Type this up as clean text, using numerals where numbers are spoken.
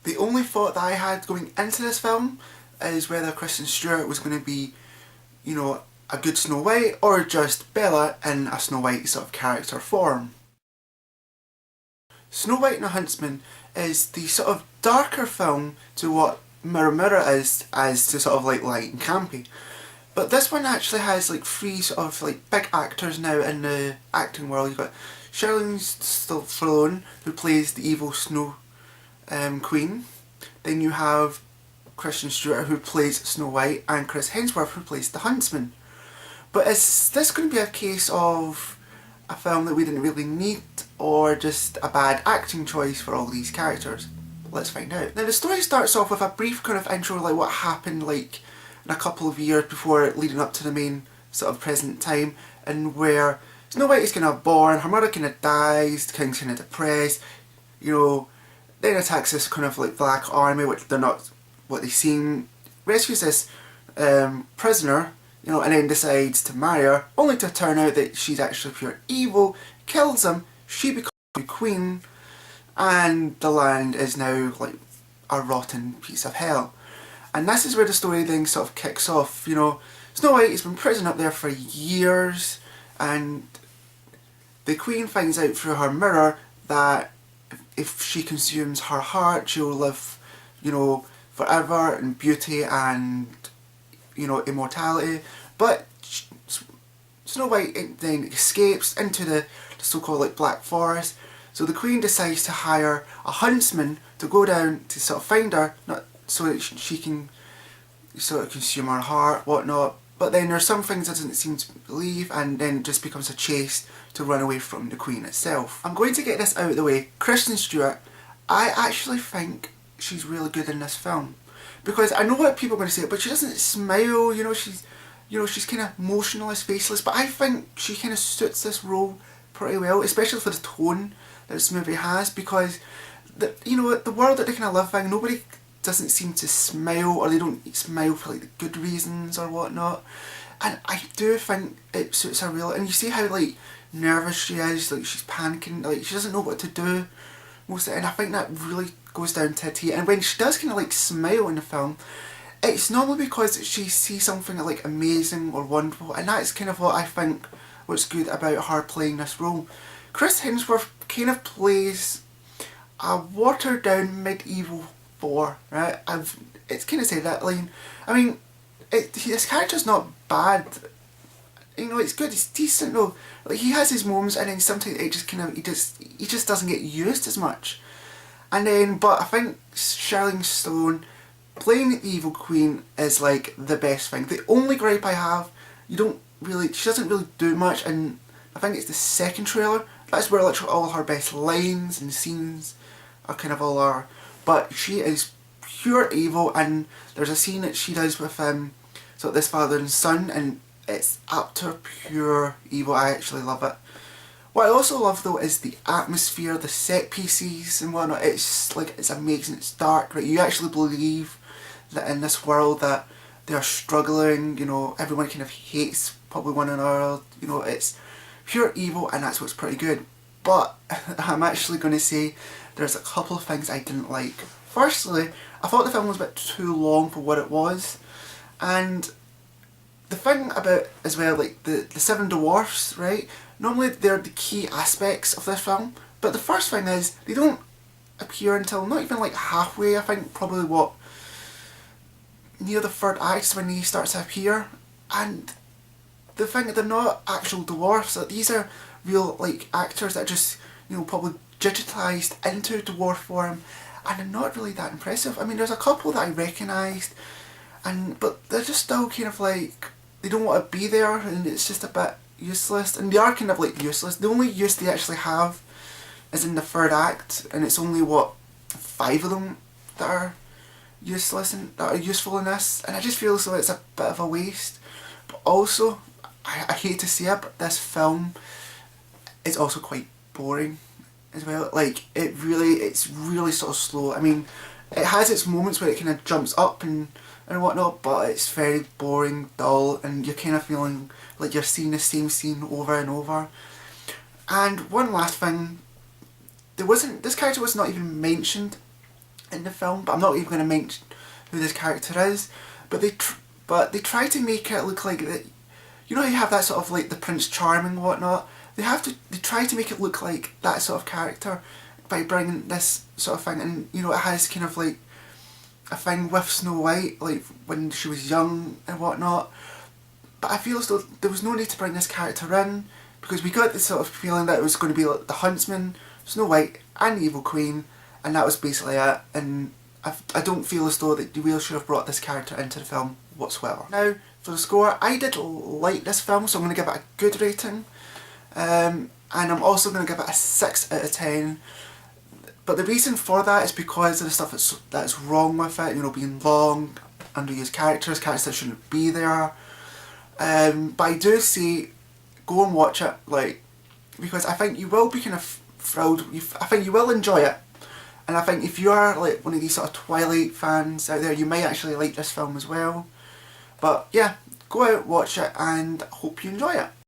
The only thought that I had going into this film is whether Kristen Stewart was going to be, you know, a good Snow White or just Bella in a Snow White sort of character form. Snow White and the Huntsman is the sort of darker film to what Mirror Mirror is as to sort of like light and campy. But this one actually has like three sort of like big actors now in the acting world. You've got Charlize Theron, who plays the evil Snow Queen. Then you have Kristen Stewart, who plays Snow White, and Chris Hemsworth, who plays the Huntsman. But is this going to be a case of a film that we didn't really need, or just a bad acting choice for all these characters? Let's find out. Now the story starts off with a brief kind of intro, like what happened like in a couple of years before leading up to the main sort of present time, and where Snow White is kind of born, her mother kind of dies, the king's kind of depressed, you know, then attacks this kind of like black army, which they're not what they seem, rescues this prisoner, you know, and then decides to marry her, only to turn out that she's actually pure evil, kills him, she becomes the queen, and the land is now like a rotten piece of hell. And this is where the story then sort of kicks off. You know, Snow White has been imprisoned up there for years, and the queen finds out through her mirror that if she consumes her heart, she'll live, you know, forever in beauty and, you know, immortality. But Snow White then escapes into the so-called like Black Forest. So the queen decides to hire a huntsman to go down to sort of find her, not so that she can sort of consume her heart, whatnot. But then there's some things that doesn't seem to believe, and then it just becomes a chase to run away from the queen itself. I'm going to get this out of the way. Kristen Stewart, I actually think she's really good in this film. Because I know what people are going to say, but she doesn't smile, you know, she's kind of motionless, faceless, but I think she kind of suits this role pretty well, especially for the tone that this movie has, because you know, the world that they kind of live in, nobody doesn't seem to smile, or they don't smile for like the good reasons or whatnot. And I do think it suits her real. And you see how like nervous she is, like she's panicking, like she doesn't know what to do most of it. And I think that really goes down to a T. And when she does kind of like smile in the film, it's normally because she sees something like amazing or wonderful, and that's kind of what I think what's good about her playing this role. Chris Hemsworth kind of plays a watered down medieval Thor, right? It's kind of said that line. I mean, his character's not bad. You know, it's good. It's decent though. Like he has his moments, and then sometimes it just kind of he just doesn't get used as much. And then, but I think Charlize Theron playing the evil queen is like the best thing. The only gripe I have, she doesn't really do much, and I think it's the second trailer. That's where literally all her best lines and scenes are kind of all are. But she is pure evil, and there's a scene that she does with so this father and son, and it's up to pure evil. I actually love it. What I also love though is the atmosphere, the set pieces and whatnot. It's like, it's amazing, it's dark, right? You actually believe that in this world that they are struggling, you know, everyone kind of hates probably one another, you know, it's pure evil, and that's what's pretty good. But I'm actually going to say there's a couple of things I didn't like. Firstly, I thought the film was a bit too long for what it was, and the thing about as well, like the seven dwarfs, right? Normally they're the key aspects of this film, but the first thing is they don't appear until not even like halfway. I think probably what, near the third act is when he starts to appear, and the thing that they're not actual dwarfs. Like, these are real like actors that are just, you know, probably digitalised into dwarf form, and they're not really that impressive. I mean, there's a couple that I recognised, but they're just still kind of like, they don't want to be there, and it's just a bit useless. And they are kind of like useless. The only use they actually have is in the third act, and it's only what, 5 of them that are useless and that are useful in this, and I just feel as though it's a bit of a waste. But also, I hate to say it, but this film is also quite boring as well. Like, it's really sort of slow. I mean, it has its moments where it kind of jumps up and whatnot, but it's very boring, dull, and you're kind of feeling like you're seeing the same scene over and over. And one last thing, this character was not even mentioned in the film, but I'm not even going to mention who this character is. But they try to make it look like that. You know, you have that sort of like the Prince Charming and whatnot. They try to make it look like that sort of character by bringing this sort of thing, and you know, it has kind of like a thing with Snow White, like when she was young and whatnot. But I feel as though there was no need to bring this character in, because we got this sort of feeling that it was going to be like the Huntsman, Snow White, and the Evil Queen, and that was basically it. And I don't feel as though that you really should have brought this character into the film whatsoever. Now, for the score, I did like this film, so I'm going to give it a good rating. And I'm also going to give it a 6 out of 10. But the reason for that is because of the stuff that's wrong with it, you know, being long, underused characters that shouldn't be there. But I do say, go and watch it, like, because I think you will be kind of thrilled. I think you will enjoy it. And I think if you are like one of these sort of Twilight fans out there, you might actually like this film as well. But yeah, go out, watch it, and hope you enjoy it.